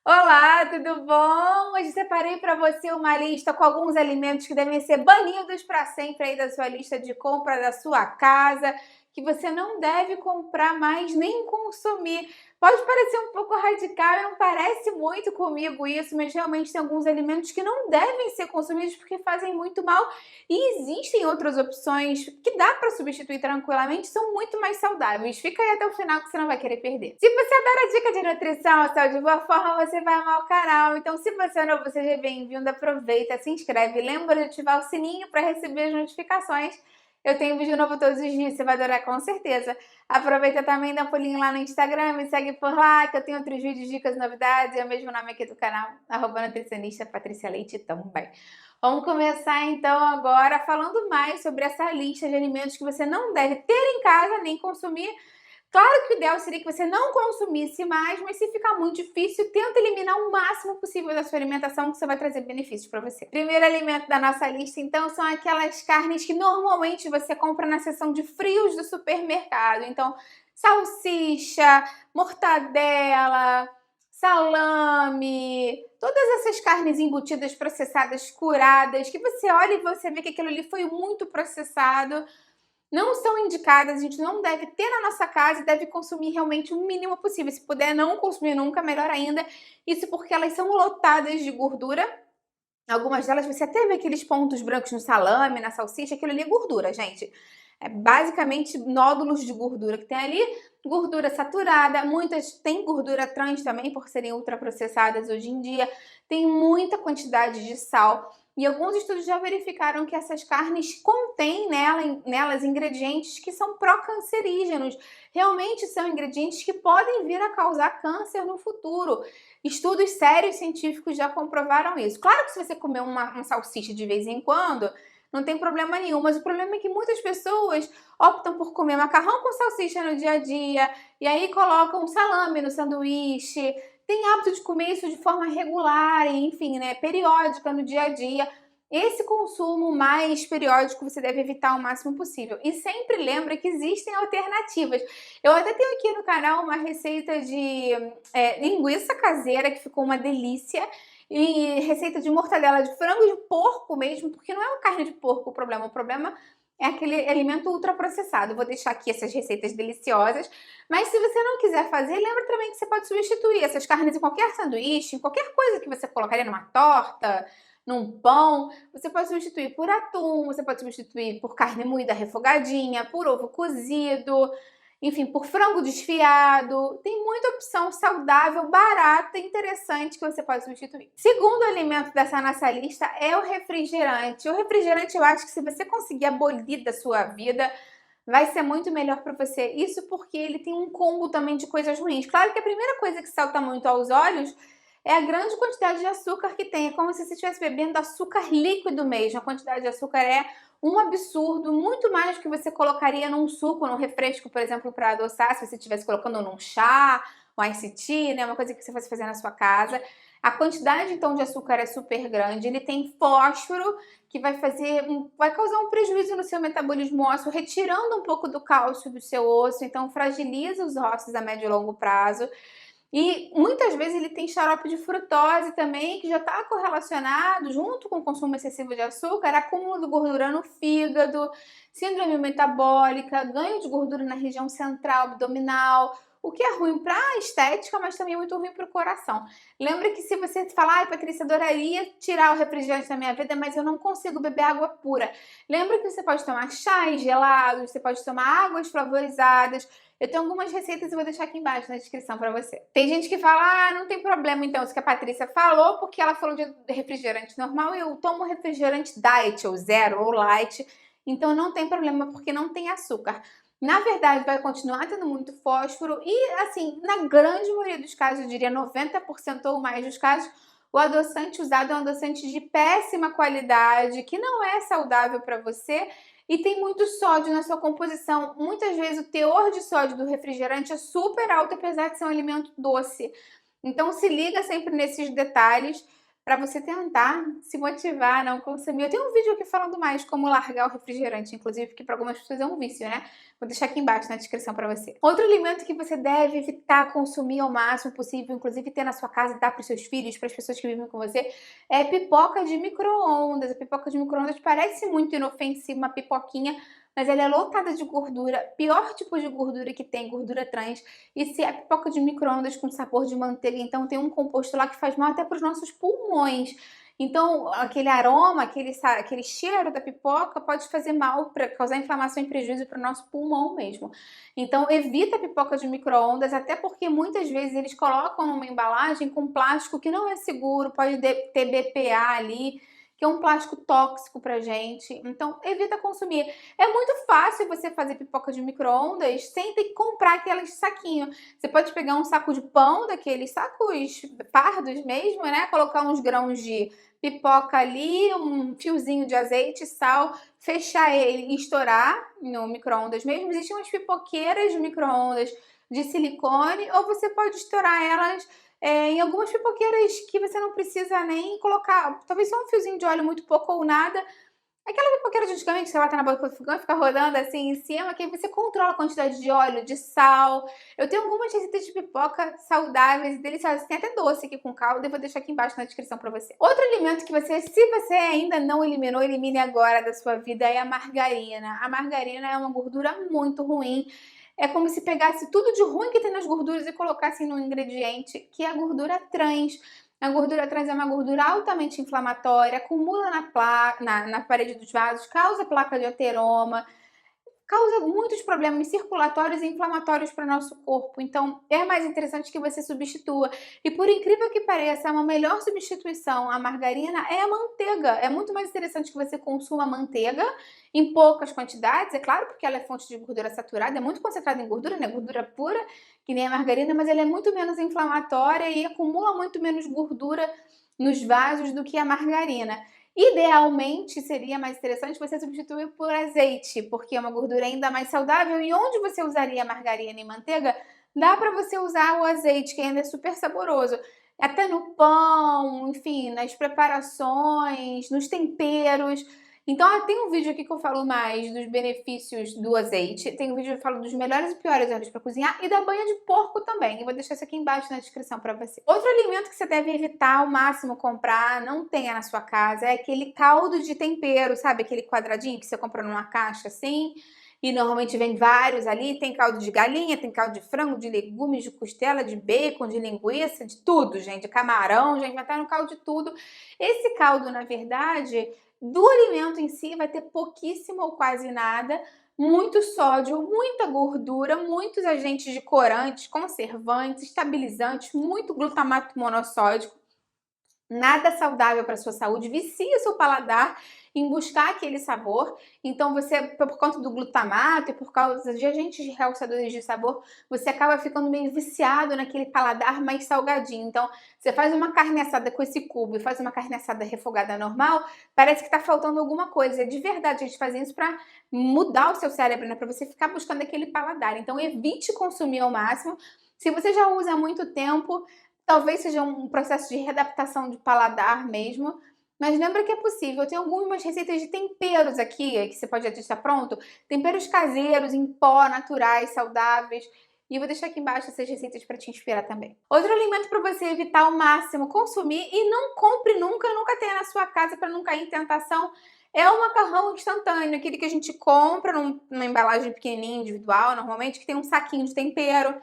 Olá, tudo bom? Hoje separei para você uma lista com alguns alimentos que devem ser banidos para sempre aí da sua lista de compra da sua casa, que você não deve comprar mais nem consumir. Pode parecer um pouco radical, não parece muito comigo isso, mas realmente tem alguns alimentos que não devem ser consumidos porque fazem muito mal e existem outras opções que dá para substituir tranquilamente, são muito mais saudáveis. Fica aí até o final que você não vai querer perder. Se você adora dica de nutrição, saúde de boa forma, você vai amar o canal. Então, se você é novo, seja bem-vindo, aproveita, se inscreve. Lembra de ativar o sininho para receber as notificações. Eu tenho vídeo novo todos os dias, você vai adorar com certeza. Aproveita também, dá um pulinho lá no Instagram, me segue por lá, que eu tenho outros vídeos, dicas, novidades. É o mesmo nome aqui do canal, @nutricionista Patrícia Leite também. Vamos começar então agora falando mais sobre essa lista de alimentos que você não deve ter em casa nem consumir. Claro que o ideal seria que você não consumisse mais, mas se ficar muito difícil, tenta eliminar o máximo possível da sua alimentação, que isso vai trazer benefícios para você. Primeiro alimento da nossa lista, então, são aquelas carnes que normalmente você compra na seção de frios do supermercado. Então, salsicha, mortadela, salame, todas essas carnes embutidas, processadas, curadas, que você olha e você vê que aquilo ali foi muito processado, não são indicadas, a gente não deve ter na nossa casa e deve consumir realmente o mínimo possível. Se puder não consumir nunca, melhor ainda. Isso porque elas são lotadas de gordura. Algumas delas você até vê aqueles pontos brancos no salame, na salsicha, aquilo ali é gordura, gente. É basicamente nódulos de gordura que tem ali, gordura saturada, muitas têm gordura trans também, por serem ultraprocessadas hoje em dia, tem muita quantidade de sal. E alguns estudos já verificaram que essas carnes contêm nelas ingredientes que são pró-cancerígenos. Realmente são ingredientes que podem vir a causar câncer no futuro. Estudos sérios científicos já comprovaram isso. Claro que se você comer uma salsicha de vez em quando, não tem problema nenhum, mas o problema é que muitas pessoas optam por comer macarrão com salsicha no dia a dia, e aí colocam salame no sanduíche, tem hábito de comer isso de forma regular, enfim, né, periódica no dia a dia. Esse consumo mais periódico você deve evitar o máximo possível. E sempre lembra que existem alternativas. Eu até tenho aqui no canal uma receita de linguiça caseira que ficou uma delícia. E receita de mortadela de frango de porco mesmo, porque não é uma carne de porco o problema é aquele alimento ultraprocessado. Vou deixar aqui essas receitas deliciosas. Mas se você não quiser fazer, lembra também que você pode substituir essas carnes em qualquer sanduíche, em qualquer coisa que você colocaria numa torta, num pão. Você pode substituir por atum, você pode substituir por carne moída refogadinha, por ovo cozido, enfim, por frango desfiado. Tem muita opção saudável, barata e interessante que você pode substituir. Segundo alimento dessa nossa lista é o refrigerante. O refrigerante, eu acho que se você conseguir abolir da sua vida, vai ser muito melhor para você. Isso porque ele tem um combo também de coisas ruins. Claro que a primeira coisa que salta muito aos olhos é a grande quantidade de açúcar que tem. É como se você estivesse bebendo açúcar líquido mesmo. A quantidade de açúcar é um absurdo, muito mais do que você colocaria num suco, num refresco, por exemplo, para adoçar, se você estivesse colocando num chá, um ice tea, né, uma coisa que você fosse fazer na sua casa. A quantidade, então, de açúcar é super grande. Ele tem fósforo, que vai causar um prejuízo no seu metabolismo ósseo, retirando um pouco do cálcio do seu osso, então fragiliza os ossos a médio e longo prazo. E muitas vezes ele tem xarope de frutose também, que já está correlacionado, junto com o consumo excessivo de açúcar, acúmulo de gordura no fígado, síndrome metabólica, ganho de gordura na região central abdominal, o que é ruim para a estética, mas também é muito ruim para o coração. Lembra que se você falar, ai Patrícia, adoraria tirar o refrigerante da minha vida, mas eu não consigo beber água pura. Lembra que você pode tomar chás gelados, você pode tomar águas flavorizadas. Eu tenho algumas receitas e vou deixar aqui embaixo na descrição para você. Tem gente que fala, não tem problema então, isso que a Patrícia falou, porque ela falou de refrigerante normal e eu tomo refrigerante diet, ou zero, ou light, então não tem problema porque não tem açúcar. Na verdade, vai continuar tendo muito fósforo e, assim, na grande maioria dos casos, eu diria 90% ou mais dos casos, o adoçante usado é um adoçante de péssima qualidade, que não é saudável para você e tem muito sódio na sua composição. Muitas vezes o teor de sódio do refrigerante é super alto, apesar de ser um alimento doce. Então se liga sempre nesses detalhes. para você tentar se motivar a não consumir. Eu tenho um vídeo aqui falando mais como largar o refrigerante, inclusive, que para algumas pessoas é um vício, né? Vou deixar aqui embaixo na descrição para você. Outro alimento que você deve evitar consumir ao máximo possível, inclusive ter na sua casa e dar para os seus filhos, para as pessoas que vivem com você, é pipoca de micro-ondas. A pipoca de micro-ondas parece muito inofensiva, uma pipoquinha, mas ela é lotada de gordura, pior tipo de gordura que tem, gordura trans. E se é pipoca de micro-ondas com sabor de manteiga, então tem um composto lá que faz mal até para os nossos pulmões. Então, aquele aroma, aquele cheiro da pipoca pode fazer mal, para causar inflamação e prejuízo para o nosso pulmão mesmo. Então, evita a pipoca de micro-ondas, até porque muitas vezes eles colocam numa embalagem com plástico que não é seguro, pode ter BPA ali, que é um plástico tóxico pra gente. Então, evita consumir. É muito fácil você fazer pipoca de micro-ondas sem ter que comprar aqueles saquinhos. Você pode pegar um saco de pão, daqueles sacos pardos mesmo, né? Colocar uns grãos de pipoca ali, um fiozinho de azeite, sal, fechar ele e estourar no micro-ondas mesmo. Existem umas pipoqueiras de micro-ondas de silicone, ou você pode estourar elas em algumas pipoqueiras que você não precisa nem colocar, talvez só um fiozinho de óleo, muito pouco ou nada. Aquela pipoqueira de antigamente que você bota na boca do fogão e fica rodando assim em cima, que aí você controla a quantidade de óleo, de sal. Eu tenho algumas receitas de pipoca saudáveis e deliciosas. Tem até doce aqui com calda, eu vou deixar aqui embaixo na descrição pra você. Outro alimento que você, se você ainda não eliminou, elimine agora da sua vida é a margarina. A margarina é uma gordura muito ruim. É como se pegasse tudo de ruim que tem nas gorduras e colocasse num ingrediente, que é a gordura trans. A gordura trans é uma gordura altamente inflamatória, acumula na parede dos vasos, causa placa de ateroma, causa muitos problemas circulatórios e inflamatórios para o nosso corpo. Então, é mais interessante que você substitua. E por incrível que pareça, uma melhor substituição à margarina é a manteiga. É muito mais interessante que você consuma manteiga em poucas quantidades, é claro, porque ela é fonte de gordura saturada, é muito concentrada em gordura, né? Gordura pura, que nem a margarina, mas ela é muito menos inflamatória e acumula muito menos gordura nos vasos do que a margarina. Idealmente, seria mais interessante você substituir por azeite, porque é uma gordura ainda mais saudável. E onde você usaria margarina e manteiga, dá para você usar o azeite, que ainda é super saboroso. Até no pão, enfim, nas preparações, nos temperos. Então, tem um vídeo aqui que eu falo mais dos benefícios do azeite. Tem um vídeo que eu falo dos melhores e piores óleos para cozinhar e da banha de porco também. Eu vou deixar isso aqui embaixo na descrição para você. Outro alimento que você deve evitar ao máximo comprar, não tenha na sua casa, é aquele caldo de tempero, sabe? Aquele quadradinho que você compra numa caixa assim. E normalmente vem vários ali, tem caldo de galinha, tem caldo de frango, de legumes, de costela, de bacon, de linguiça, de tudo, gente, de camarão, já inventaram caldo de tudo. Esse caldo, na verdade, do alimento em si vai ter pouquíssimo ou quase nada, muito sódio, muita gordura, muitos agentes de corantes, conservantes, estabilizantes, muito glutamato monossódico. Nada saudável para sua saúde, vicia seu paladar em buscar aquele sabor. Então você, por conta do glutamato e por causa de agentes realçadores de sabor, você acaba ficando meio viciado naquele paladar mais salgadinho. Então você faz uma carne assada com esse cubo e faz uma carne assada refogada normal, parece que tá faltando alguma coisa. De verdade, a gente faz isso para mudar o seu cérebro, né? Para você ficar buscando aquele paladar. Então evite consumir ao máximo. Se você já usa há muito tempo, talvez seja um processo de readaptação de paladar mesmo, mas lembra que é possível. Tem algumas receitas de temperos aqui, que você pode já deixar pronto. Temperos caseiros, em pó, naturais, saudáveis. E eu vou deixar aqui embaixo essas receitas para te inspirar também. Outro alimento para você evitar ao máximo consumir e não compre nunca, nunca tenha na sua casa para não cair em tentação, é o macarrão instantâneo, aquele que a gente compra numa embalagem pequenininha, individual, normalmente, que tem um saquinho de tempero.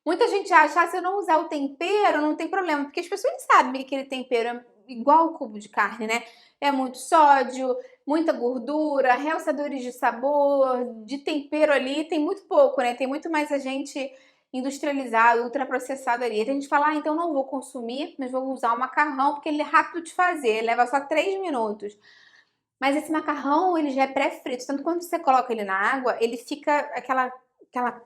Muita gente acha, se eu não usar o tempero, não tem problema, porque as pessoas sabem que aquele tempero é igual o cubo de carne, né? É muito sódio, muita gordura, realçadores de sabor, de tempero ali, tem muito pouco, né? Tem muito mais agente industrializado, ultraprocessado ali. A gente fala, então não vou consumir, mas vou usar o macarrão, porque ele é rápido de fazer, leva só 3 minutos. Mas esse macarrão, ele já é pré-frito, tanto quando você coloca ele na água, ele fica aquela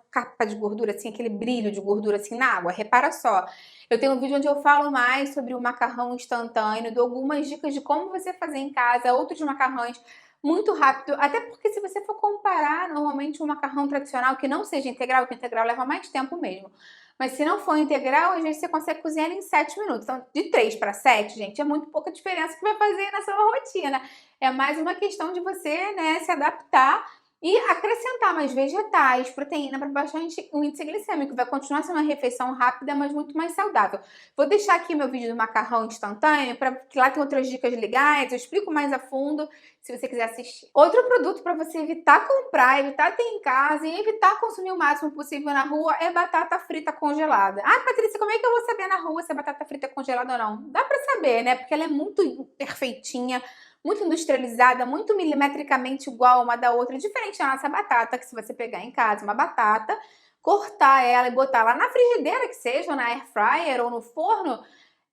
capa de gordura, assim, aquele brilho de gordura, assim, na água. Repara só. Eu tenho um vídeo onde eu falo mais sobre o macarrão instantâneo, dou algumas dicas de como você fazer em casa, outros macarrões muito rápido, até porque se você for comparar, normalmente um macarrão tradicional que não seja integral, que integral leva mais tempo mesmo. Mas se não for integral, às vezes você consegue cozinhar em 7 minutos. Então, de 3 para 7, gente, é muito pouca diferença que vai fazer na sua rotina. É mais uma questão de você, né, se adaptar e acrescentar mais vegetais, proteína para baixar o índice glicêmico. Vai continuar sendo uma refeição rápida, mas muito mais saudável. Vou deixar aqui meu vídeo do macarrão instantâneo, que lá tem outras dicas legais, eu explico mais a fundo, se você quiser assistir. Outro produto para você evitar comprar, evitar ter em casa e evitar consumir o máximo possível na rua é batata frita congelada. Ah, Patrícia, como é que eu vou saber na rua se a batata frita é congelada ou não? Dá para saber, né? Porque ela é muito perfeitinha, muito industrializada, muito milimetricamente igual uma da outra, diferente da nossa batata, que se você pegar em casa uma batata, cortar ela e botar lá na frigideira que seja, ou na air fryer ou no forno,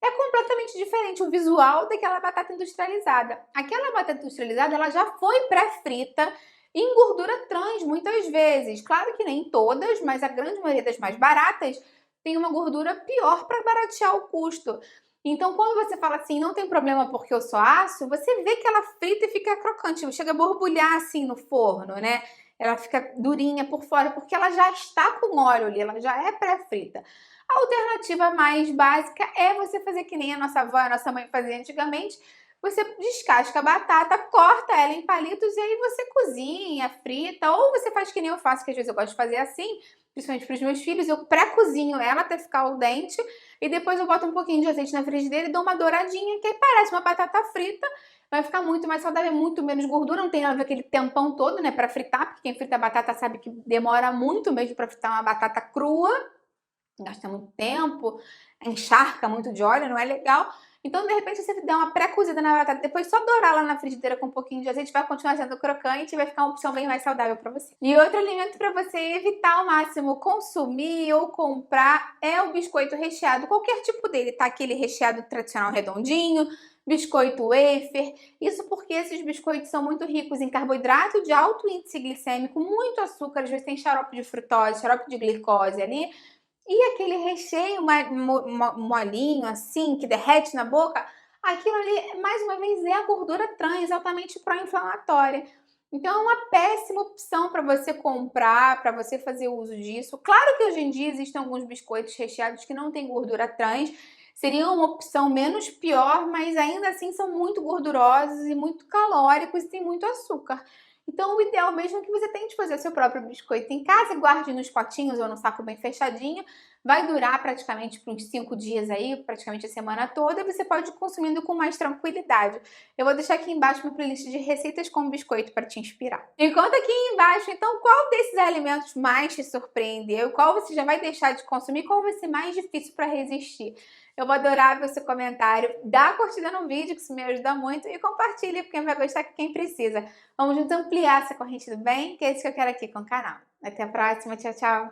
é completamente diferente o visual daquela batata industrializada. Aquela batata industrializada, ela já foi pré-frita em gordura trans muitas vezes. Claro que nem todas, mas a grande maioria das mais baratas tem uma gordura pior para baratear o custo. Então, quando você fala assim, não tem problema porque eu sou aço, você vê que ela frita e fica crocante, chega a borbulhar assim no forno, né? Ela fica durinha por fora porque ela já está com óleo ali, ela já é pré-frita. A alternativa mais básica é você fazer que nem a nossa avó, a nossa mãe fazia antigamente. Você descasca a batata, corta ela em palitos e aí você cozinha, frita, ou você faz que nem eu faço, que às vezes eu gosto de fazer assim, principalmente para os meus filhos, eu pré-cozinho ela até ficar al dente e depois eu boto um pouquinho de azeite na frigideira e dou uma douradinha, que aí parece uma batata frita, vai ficar muito mais saudável, muito menos gordura, não tem nada a ver aquele tempão todo, né, para fritar, porque quem frita batata sabe que demora muito mesmo para fritar uma batata crua, gasta muito tempo, encharca muito de óleo, não é legal. Então, de repente, você dá uma pré-cozida na batata, depois só dourar lá na frigideira com um pouquinho de azeite, vai continuar sendo crocante e vai ficar uma opção bem mais saudável para você. E outro alimento para você evitar ao máximo consumir ou comprar é o biscoito recheado, qualquer tipo dele, tá? Aquele recheado tradicional redondinho, biscoito wafer, isso porque esses biscoitos são muito ricos em carboidrato de alto índice glicêmico, muito açúcar, às vezes tem xarope de frutose, xarope de glicose ali, e aquele recheio molinho, assim, que derrete na boca, aquilo ali, mais uma vez, é a gordura trans, altamente pró-inflamatória. Então, é uma péssima opção para você comprar, para você fazer uso disso. Claro que hoje em dia existem alguns biscoitos recheados que não têm gordura trans, seria uma opção menos pior, mas ainda assim são muito gordurosos e muito calóricos e tem muito açúcar. Então, o ideal mesmo é que você tente fazer o seu próprio biscoito em casa, guarde nos potinhos ou no saco bem fechadinho. Vai durar praticamente por uns 5 dias aí, praticamente a semana toda, e você pode ir consumindo com mais tranquilidade. Eu vou deixar aqui embaixo uma playlist de receitas com biscoito para te inspirar. Me conta aqui embaixo, então, qual desses alimentos mais te surpreendeu, qual você já vai deixar de consumir, qual vai ser mais difícil para resistir. Eu vou adorar ver o seu comentário, dá curtida no vídeo, que isso me ajuda muito, e compartilha com quem vai gostar, com quem precisa. Vamos juntos ampliar essa corrente do bem, que é isso que eu quero aqui com o canal. Até a próxima, tchau, tchau!